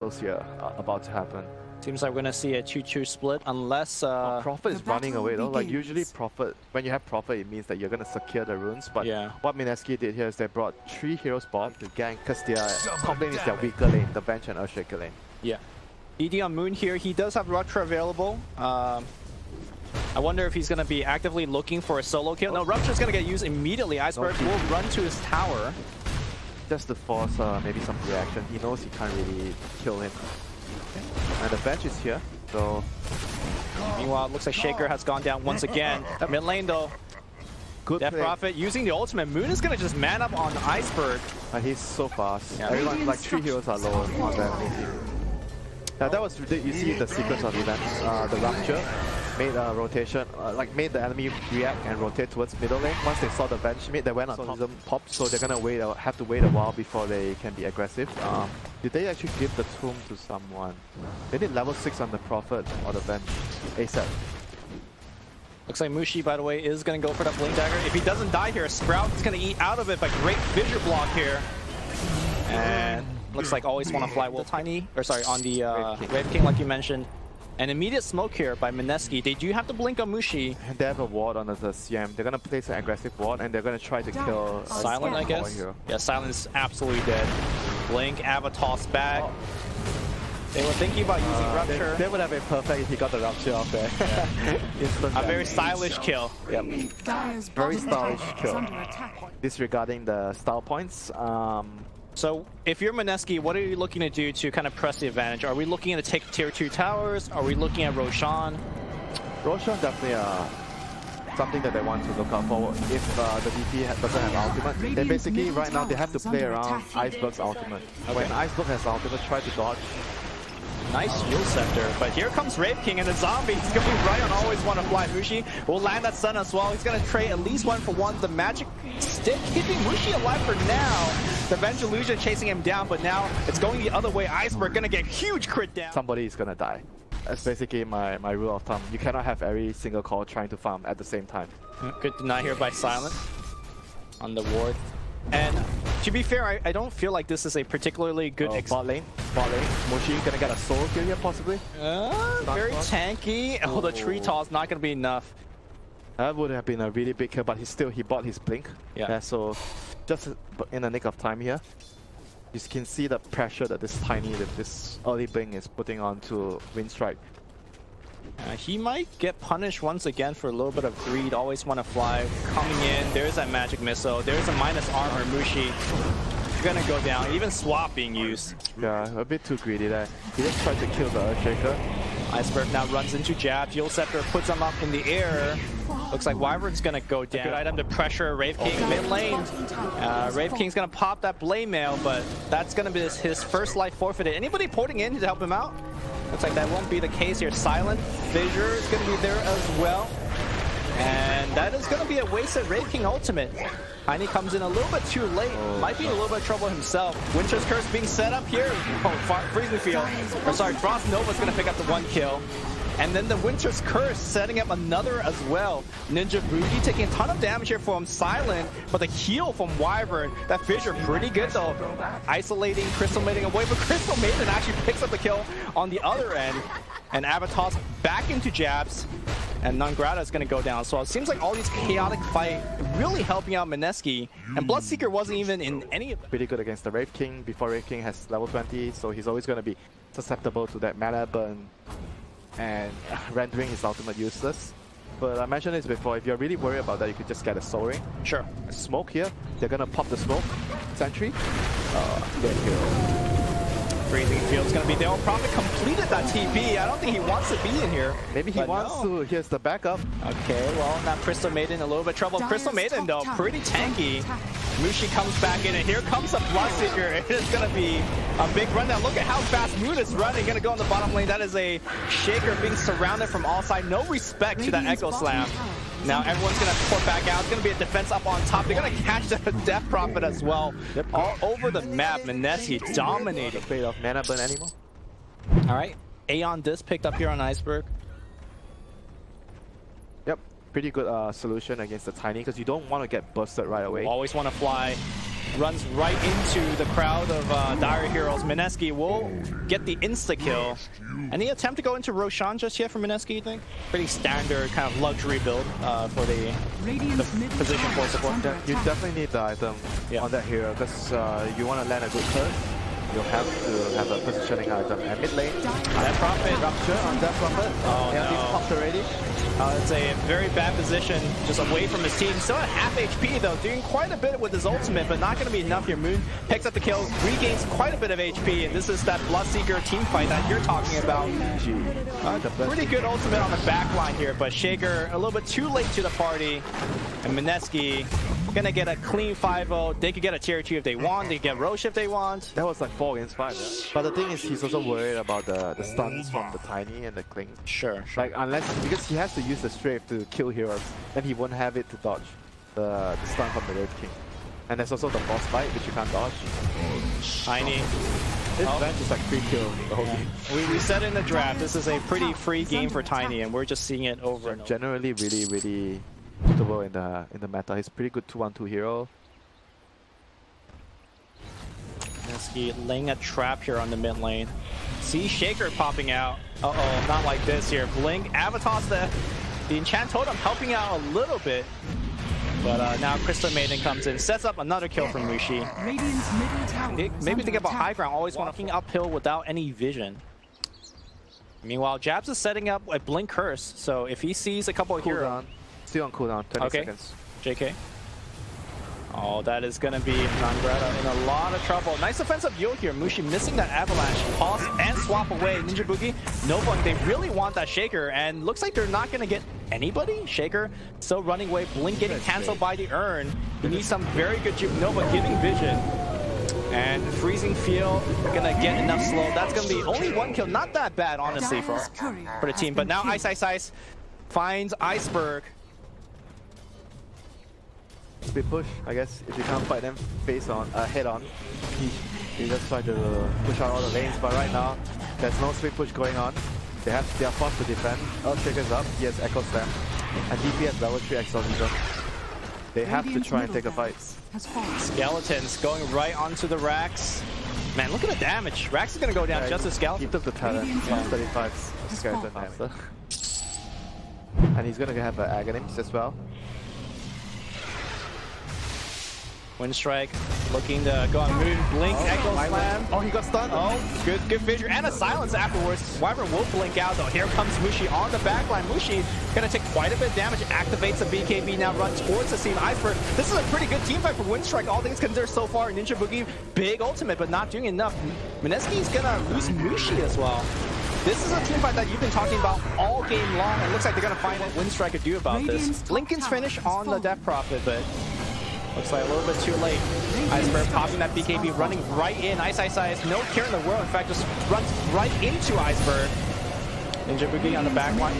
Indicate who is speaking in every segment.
Speaker 1: here about to happen.
Speaker 2: Seems like we're gonna see a 2-2 split unless
Speaker 1: Prophet is running away though. Like usually Prophet, when you have Prophet, it means that you're gonna secure the runes. But what Mineski did here is they brought 3 heroes bot to gank because their top lane is their weaker lane, the bench and Earthshaker lane.
Speaker 2: Yeah. ED on Moon here, he does have Rupture available. I wonder if he's gonna be actively looking for a solo kill. No, Rupture's gonna get used immediately. Iceberg will run to his tower.
Speaker 1: Just to force maybe some reaction. He knows he can't really kill him. And the bench is here, so...
Speaker 2: Meanwhile, it looks like Shaker has gone down once again. Mid lane though.
Speaker 1: Good
Speaker 2: Death
Speaker 1: play.
Speaker 2: Prophet using the ultimate. Moon is gonna just man up on Iceberg.
Speaker 1: He's so fast. Yeah. Everyone, like 3 heroes are low on that. That was, you see the sequence of events. The Rupture made a rotation, made the enemy react and rotate towards middle lane. Once they saw the bench mid, they went on top pop, so they're gonna have to wait a while before they can be aggressive. Did they actually give the tomb to someone? They did level 6 on the Prophet or the bench ASAP.
Speaker 2: Looks like Mushi, by the way, is gonna go for that Blink Dagger. If he doesn't die here, Sprout is gonna eat out of it, but great fissure block here. And looks like always want to fly Wolf Tiny, or sorry, on the Wave King like you mentioned. An immediate smoke here by Mineski. They do have to blink on Mushi.
Speaker 1: And they have a ward on the CM. They're gonna place an aggressive ward and they're gonna try to kill
Speaker 2: Silent, I guess.
Speaker 1: Hero.
Speaker 2: Yeah, Silent's absolutely dead. Blink, Avatar's back. They were thinking about using Rupture.
Speaker 1: They would have been perfect if he got the Rupture off there.
Speaker 2: A very stylish kill.
Speaker 1: Yep. Very stylish kill. Disregarding the style points.
Speaker 2: So, if you're Mineski, what are you looking to do to kind of press the advantage? Are we looking to take tier 2 towers? Are we looking at Roshan?
Speaker 1: Roshan definitely something that they want to look out for. If the DP doesn't have ultimate, then basically right now they have to play around Iceberg's ultimate. When Iceberg has ultimate, try to dodge.
Speaker 2: Nice Shield Scepter, but here comes Wraith King and the zombie. He's going right on Always Want to Fly. Mushi will land that stun as well. He's going to trade at least 1-for-1. The magic stick keeping Mushi alive for now. The Venge Illusion chasing him down, but now it's going the other way. Iceberg going to get huge crit down.
Speaker 1: Somebody is going to die. That's basically my rule of thumb. You cannot have every single call trying to farm at the same time.
Speaker 2: Good deny here by Silent on the ward. And to be fair, I don't feel like this is a particularly good
Speaker 1: bot lane. Mushi gonna get a solo kill here possibly.
Speaker 2: Very tanky. Oh, the tree toss not gonna be enough.
Speaker 1: That would have been a really big kill, but he bought his blink. Yeah. So just in the nick of time here, you can see the pressure that this early blink is putting onto Windstrike.
Speaker 2: He might get punished once again for a little bit of greed. Always Want to Fly coming in. There's that magic missile. There's a minus armor. Mushi gonna go down. Even swap being used.
Speaker 1: Yeah, a bit too greedy there. He just tried to kill the Earthshaker.
Speaker 2: Iceberg now runs into jab. Shield Scepter puts him up in the air. Looks like Wyvern's gonna go down. Good item to pressure Wraith King mid lane. Wraith King's gonna pop that Blade Mail, but that's gonna be his first life forfeited. Anybody porting in to help him out? Looks like that won't be the case here. Silent Fissure is going to be there as well. And that is going to be a wasted Wraith King ultimate. Tiny comes in a little bit too late. Might be in a little bit of trouble himself. Winter's Curse being set up here. Oh, Freezing Field. Or sorry, Frost Nova's going to pick up the 1 kill. And then the Winter's Curse setting up another as well. Ninja Booty taking a ton of damage here from Silent, but the heal from Wyvern, that Fissure pretty good though. Isolating Crystal Maiden away, but Crystal Maiden actually picks up the kill on the other end. And Avatar's back into jabs, and Nangrata is going to go down. So it seems like all these chaotic fight really helping out Mineski. And Bloodseeker wasn't even in any of them.
Speaker 1: Pretty good against the Wraith King before Wraith King has level 20, so he's always going to be susceptible to that mana burn and rendering his ultimate useless. But I mentioned this before, if you're really worried about that, you could just get a Soul Ring.
Speaker 2: Sure.
Speaker 1: Smoke here, they're gonna pop the smoke. Sentry. Dead kill.
Speaker 2: Freezing Field's gonna be there. Prophet completed that TP. I don't think he wants to be in here.
Speaker 1: Maybe he wants to. Here's the backup.
Speaker 2: Okay, well, now Crystal Maiden in a little bit of trouble. Crystal Maiden, though, pretty tanky. Mushi comes back in, and here comes a Bloodseeker. It is going to be a big run down. Look at how fast Moon is running. Going to go in the bottom lane. That is a Shaker being surrounded from all sides. No respect to that Echo Slam. Now everyone's going to port back out. It's going to be a defense up on top. They're going to catch the Death Prophet as well. Yep. All over the map. Mineski dominating.
Speaker 1: Afraid of mana burn anymore.
Speaker 2: All right. Aeon Disc picked up here on Iceberg.
Speaker 1: Yep. Pretty good solution against the Tiny because you don't want to get busted right away.
Speaker 2: Always Want to Fly runs right into the crowd of Dire Heroes. Mineski will get the insta-kill. Any attempt to go into Roshan just yet from Mineski, you think? Pretty standard kind of luxury build for the position for support.
Speaker 1: You definitely need the item on that hero because you want to land a good curse. You'll have to have a positioning item. And mid lane,
Speaker 2: Death Prophet.
Speaker 1: Rupture on Death Prophet.
Speaker 2: Oh,
Speaker 1: no. He's popped already.
Speaker 2: It's a very bad position, just away from his team. Still at half HP though, doing quite a bit with his ultimate, but not going to be enough here. Moon picks up the kill, regains quite a bit of HP, and this is that Bloodseeker team fight that you're talking about. Pretty good ultimate on the back line here, but Shaker a little bit too late to the party, and Mineski gonna get a clean 5-0. They could get a tier 2 if they want, they could get Roche if they want.
Speaker 1: That was like 4 against 5. Yeah? But the thing is, he's also worried about the stuns from the Tiny and the Kling.
Speaker 2: Sure.
Speaker 1: Like, because he has to use the strafe to kill heroes, then he won't have it to dodge the stun from the Wraith King. And there's also the boss fight, which you can't dodge.
Speaker 2: Tiny.
Speaker 1: This bench is like free kill the whole game.
Speaker 2: We said in the draft, this is a pretty free game for Tiny, and we're just seeing it over and over.
Speaker 1: Generally really suitable in the meta. He's pretty good 2-1-2 hero.
Speaker 2: Mineski laying a trap here on the mid lane. See Shaker popping out. Uh-oh, not like this here. Blink, Avatar's the Enchant Totem helping out a little bit. But now Crystal Maiden comes in, sets up another kill from MuShi. Maybe think about high ground, always walking uphill without any vision. Meanwhile, Jabs is setting up a Blink Curse, so if he sees a couple of heroes...
Speaker 1: Still on cooldown, 20 seconds.
Speaker 2: JK. Oh, that is going to be Nangreta in a lot of trouble. Nice offensive yield here. MuShi missing that avalanche. Pause and swap away. Ninja Boogie, Nova, they really want that Shaker, and looks like they're not going to get anybody. Shaker still running away. Blink getting cancelled by the urn. You need some very good juke. Nova giving vision. And Freezing Field gonna get enough slow. That's gonna be only 1 kill. Not that bad, honestly, for the team. But now Ice finds Iceberg.
Speaker 1: Split push, I guess. If you can't fight them face on, head on, he just try to push out all the lanes. But right now, there's no split push going on. They are forced to defend. Earthshaker's up. He has Echo Slam, and DP has level 3 Exorcism. They have to try and take a fight.
Speaker 2: Skeletons going right onto the Rax. Man, look at the damage. Rax is gonna go down just as Skeleton.
Speaker 1: He took the talent. 35 skeleton master. And he's gonna have an Aghanim's as well.
Speaker 2: Windstrike looking to go on Moon. Blink, Echo Slam.
Speaker 1: Oh, he got stunned.
Speaker 2: Oh, good vision. And a silence afterwards. Wyvern will blink out though. Here comes MuShi on the backline. MuShi gonna take quite a bit of damage. Activates the BKB now, run towards the scene. Iceberg. This is a pretty good team fight for Windstrike. All things considered so far. Ninja Boogie, big ultimate, but not doing enough. Mineski's gonna lose MuShi as well. This is a team fight that you've been talking about all game long, and it looks like they're gonna find what Windstrike could do about this. Lincoln's finish on the Death Prophet, but looks like a little bit too late. Iceberg popping that BKB, running right in. Ice, no care in the world. In fact, just runs right into Iceberg. Ninja Boogie on the back line.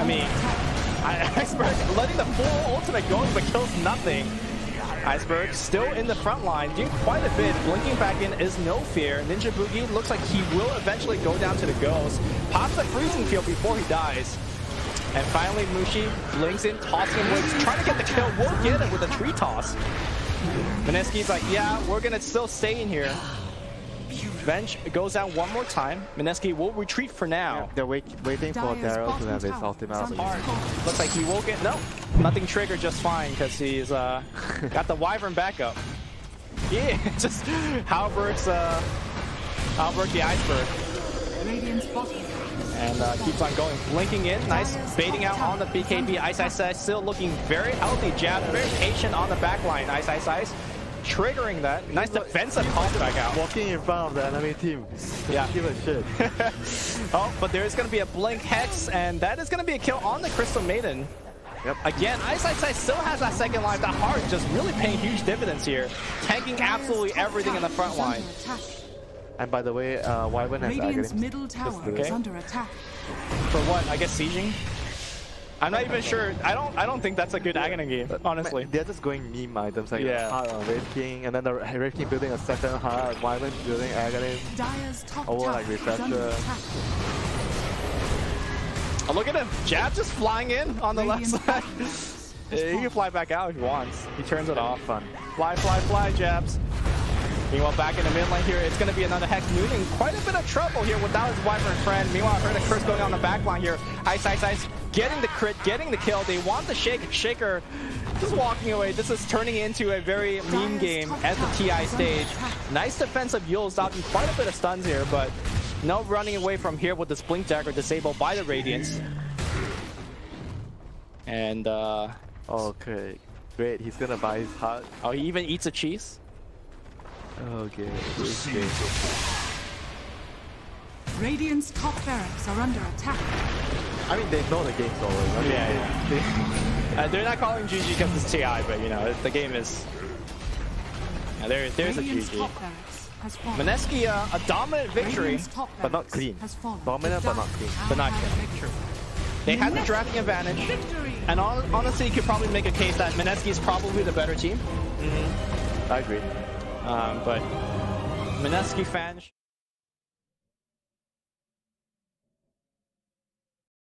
Speaker 2: I mean, Iceberg letting the full ultimate going, but kills nothing. Iceberg still in the front line, doing quite a bit. Blinking back in is no fear. Ninja Boogie looks like he will eventually go down to the ghost. Pops the freezing field before he dies. And finally, MuShi blinks in, tossing him with, trying to get the kill. We'll get it with a tree toss. Mineski's like, yeah, we're gonna still stay in here. Bench goes down one more time. Mineski will retreat for now.
Speaker 1: Yeah, they're waiting for Daryl to have his ultimate.
Speaker 2: Looks like he will get, no, nothing triggered just fine because he's got the Wyvern backup. Yeah, just Halbert's the Iceberg. And keeps on going, blinking in, nice baiting out on the BKB. Ice, still looking very healthy. Jab, very patient on the back line. Ice, triggering that. Nice defensive toss back out.
Speaker 1: Walking in front of the enemy team.
Speaker 2: Yeah.
Speaker 1: Give a shit.
Speaker 2: Oh, but there is going to be a blink hex, and that is going to be a kill on the Crystal Maiden.
Speaker 1: Yep.
Speaker 2: Again, Ice still has that second life. That heart just really paying huge dividends here. Tanking absolutely everything in the front line.
Speaker 1: And by the way, Wyvern has Aghanim's.
Speaker 3: Middle tower is under attack.
Speaker 2: For what? I guess sieging? I'm not even sure. I don't think that's a good Aghanim game, honestly.
Speaker 1: They're just going meme items like heart on Wraith King, and then the Wraith King building a second heart, Wyvern building Aghanim. Over like Refresher.
Speaker 2: Oh, look at him. Jab just flying in on the left side.
Speaker 3: has
Speaker 2: He can
Speaker 3: fallen.
Speaker 2: fly back out if he wants. He turns it off.
Speaker 1: Fun.
Speaker 2: Fly, fly, fly, jabs. Meanwhile, back in the mid lane here, it's going to be another Hex Moon in quite a bit of trouble here without his Wyvern friend. Meanwhile, I heard a curse going on the back line here. Ice, ice, ice, getting the crit, getting the kill. They want the Shaker just walking away. This is turning into a very meme game at the TI stage. Nice defensive Yules, dodging quite a bit of stuns here, but no running away from here with this Blink Dagger disabled by the Radiance. And,
Speaker 1: Okay, great. He's gonna buy his heart.
Speaker 2: oh, he even eats a cheese?
Speaker 1: Okay.
Speaker 3: Radiant's top barracks are under attack.
Speaker 1: I mean, they know the game's over. I mean,
Speaker 2: Yeah. They're not calling GG because it's TI, but you know, the game is... there's a
Speaker 3: Radiant's
Speaker 2: GG.
Speaker 3: top barracks has fallen.
Speaker 2: Mineski, a dominant victory,
Speaker 3: Radiant's top
Speaker 1: but not
Speaker 3: barracks
Speaker 1: clean.
Speaker 3: has fallen.
Speaker 1: Dominant, but not clean.
Speaker 2: but not
Speaker 3: Victory.
Speaker 2: They had the drafting advantage,
Speaker 3: Victory.
Speaker 2: and honestly, you could probably make a case that Mineski is probably the better team.
Speaker 1: I agree.
Speaker 2: But Mineski fans...